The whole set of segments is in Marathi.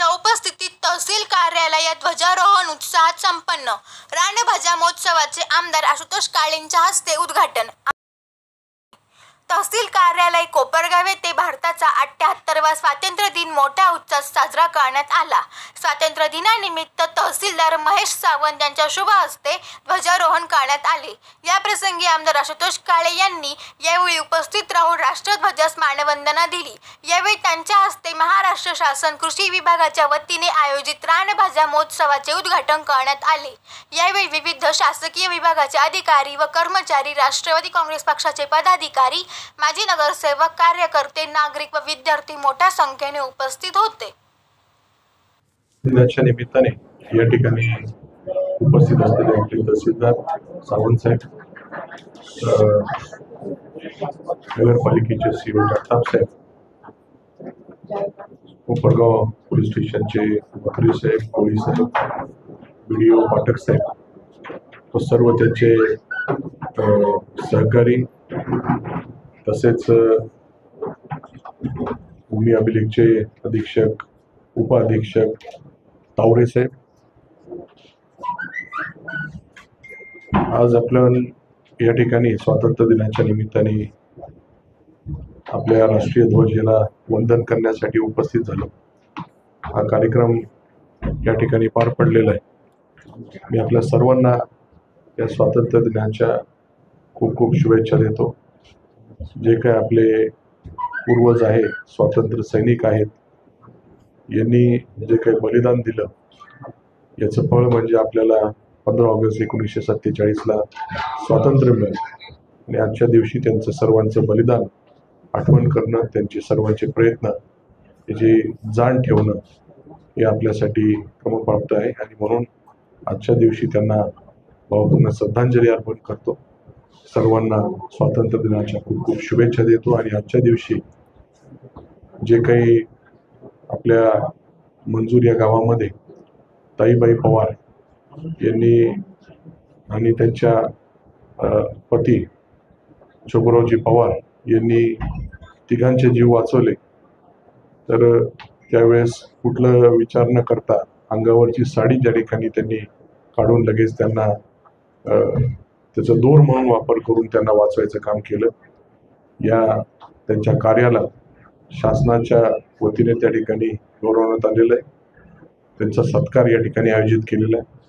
यांच्या उपस्थितीत तहसील कार्यालयात ध्वजारोहण उत्साहात संपन्न। रानभाज्या महोत्सवाचे आमदार आशुतोष काळेंच्या हस्ते उद्घाटन। तहसील कार्यालय कोपरगाव येथे भारताचा 78वा स्वातंत्र्य दिन मोठ्या उत्साहात साजरा करण्यात आला। स्वातंत्र्य दिनानिमित्त तहसीलदार महेश सावंत यांच्या शुभ हस्ते ध्वजारोहण करण्यात आले। या प्रसंगी आमदार आशुतोष काळे यांनी यावेळी उपस्थित राहून राष्ट्रध्वजास मानवंदना दिली। यावेळी त्यांच्या हस्ते महाराष्ट्र शासन कृषी विभागाच्या वतीने आयोजित रानभाज्या महोत्सवाचे उद्घाटन करण्यात आले। यावेळी विविध शासकीय विभागाचे अधिकारी व कर्मचारी, राष्ट्रवादी काँग्रेस पक्षाचे पदाधिकारी, माजी नगरसेवक, कार्यकर्ते, नागरिक व विद्यार्थी मोठ्या संख्येने उपस्थित होते। दिनाच्या निमित्ताने या ठिकाणी उपस्थित असलेले आपले तहसीलदार सावंत साहेब, नगरपालिकेचे सीओ जगताप साहेब, कोपरगाव पोलीस स्टेशनचे बकरी साहेब, कोळी साहेब, BDO पाठक साहेब व सर्व त्यांचे सहकारी, तसेच भूमी अभिलेखचे अधीक्षक, उपाधीक्षक तावरे साहेब, आज आपण या ठिकाणी स्वातंत्र्य दिनाच्या निमित्ताने आपल्या राष्ट्रीय ध्वजाला वंदन करण्यासाठी उपस्थित झालो। हा कार्यक्रम या ठिकाणी पार पडलेला आहे। मी आपल्या सर्वांना या स्वातंत्र्य दिनाच्या खूप खूप शुभेच्छा देतो। जे काय आपले पूर्वज आहे, स्वातंत्र्य सैनिक आहेत, यांनी जे काही बलिदान दिलं याचं फळ म्हणजे आपल्याला 15 ऑगस्ट 1947ला स्वातंत्र्य मिळालं आणि आजच्या दिवशी त्यांचं सर्वांचं बलिदान आठवण करणं, त्यांचे सर्वांचे प्रयत्न, याची जाण ठेवणं हे आपल्यासाठी क्रमप्राप्त आहे आणि म्हणून आजच्या दिवशी त्यांना भावपूर्ण श्रद्धांजली अर्पण करतो। सर्वांना स्वातंत्र्य दिनाच्या खूप खूप शुभेच्छा देतो आणि आजच्या दिवशी जे काही आपल्या मंजूर या गावामध्ये ताईबाई पवार यांनी आणि त्यांच्या पती शोभरावजी पवार यांनी तिघांचे जीव वाचवले, तर त्यावेळेस कुठलं विचार न करता अंगावरची साडी ज्या ठिकाणी त्यांनी काढून लगेच त्यांना त्याचा दोर म्हणून वापर करून त्यांना वाचवायचं काम केलं। या त्यांच्या कार्याला शासनाच्या वतीने त्या ठिकाणी गौरवण्यात आलेलं आहे। त्यांचा सत्कार या ठिकाणी आयोजित केलेला आहे।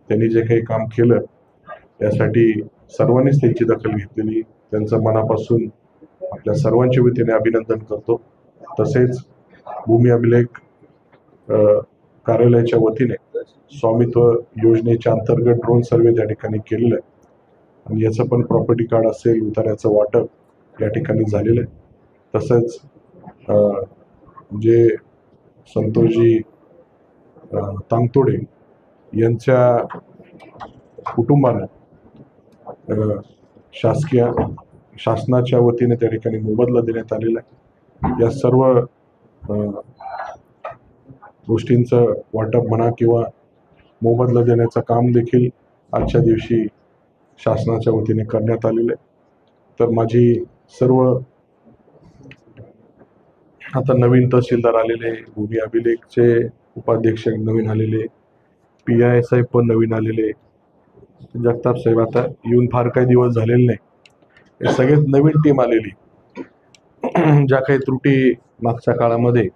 त्यांनी जे काही काम केलं यासाठी सर्वांनीच त्यांची दखल घेतलेली, त्यांचं मनापासून आपल्या सर्वांच्या वतीने अभिनंदन करतो। तसेच भूमी अभिलेख कार्यालयाच्या वतीने स्वामित्व योजनेच्या अंतर्गत ड्रोन सर्वे त्या ठिकाणी केलेलं आहे आणि याचं पण प्रॉपर्टी कार्ड असेल, उतार्याचं वाटप या ठिकाणी झालेलं आहे। तसंच जे संतोषजी तांगतोडे यांच्या कुटुंबानं शासनाच्या वतीने त्या ठिकाणी मोबदला देण्यात आलेला आहे। या सर्व गोष्टींचं वाटप म्हणा किंवा मोबदला देण्याचं काम देखील आजच्या दिवशी शासनाच्या वतीने करण्यात आलेलं आहे। तर माझी सर्व आता नवीन तहसीलदार आलेले, भूमी अभिलेखचे उपाध्यक्ष नवीन आलेले, PI साहेब पण नवीन आलेले, जगताप साहेब आता येऊन फार काही दिवस झालेले नाही, हे सगळे नवीन टीम आलेली। ज्या काही त्रुटी मागच्या काळामध्ये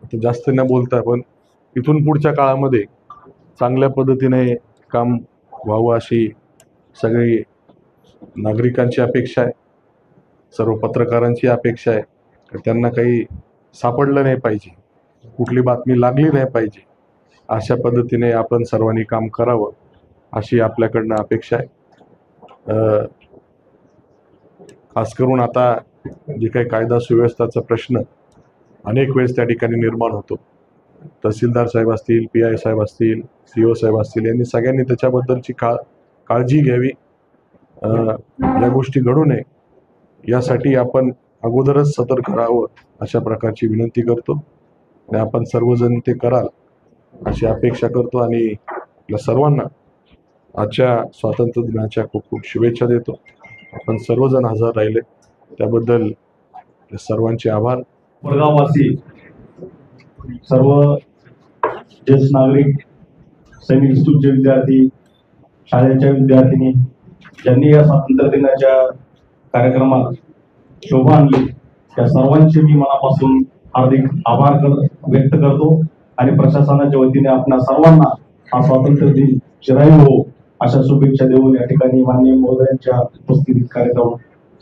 आता जास्त न बोलता पण इथून पुढच्या काळामध्ये चांगल्या पद्धतीने काम व्हावं अशी सगळी नागरिकांची अपेक्षा आहे, सर्व पत्रकारांची अपेक्षा आहे। त्यांना काही सापडलं नाही पाहिजे, कुठली बातमी लागली नाही पाहिजे, अशा पद्धतीने आपण सर्वांनी काम करावं अशी आपल्याकडनं अपेक्षा आहे। खास करून आता जे काही कायदा सुव्यवस्थेचा प्रश्न अनेक वेळेस त्या ठिकाणी निर्माण होतो, तहसीलदार साहेब असतील, PI साहेब असतील, CO साहेब असतील, यांनी सगळ्यांनी त्याच्याबद्दलची काळजी घ्यावी। या गोष्टी घडू नये यासाठी आपण अगोदरच सतर्क राहावं अशा प्रकारची विनंती करतो आणि आपण सर्वजण ते कराल अशी अपेक्षा करतो आणि आपल्या सर्वांना आजच्या स्वातंत्र्य दिनाच्या खूप खूप शुभेच्छा देतो। आपण सर्वजण हजर राहिले त्याबद्दल सर्वांचे आभार। कोपरगाववासी सर्व ज्येष्ठ नागरिक, सैनिक स्कूलचे विद्यार्थी, शाळेच्या विद्यार्थिनी ज्यांनी या स्वातंत्र्य दिनाच्या कार्यक्रमात शोभा आणली त्या सर्वांचे मी मनापासून हार्दिक आभार व्यक्त करतो आणि प्रशासनाच्या वतीने आपल्या सर्वांना हा स्वातंत्र्य दिन चिरायू हो अशा शुभेच्छा देऊन या ठिकाणी माननीय महोदयांच्या उपस्थितीत कार्यक्रम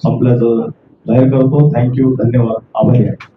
संपल्याचं जाहीर करतो. थँक्यू, धन्यवाद, आभारी आहे.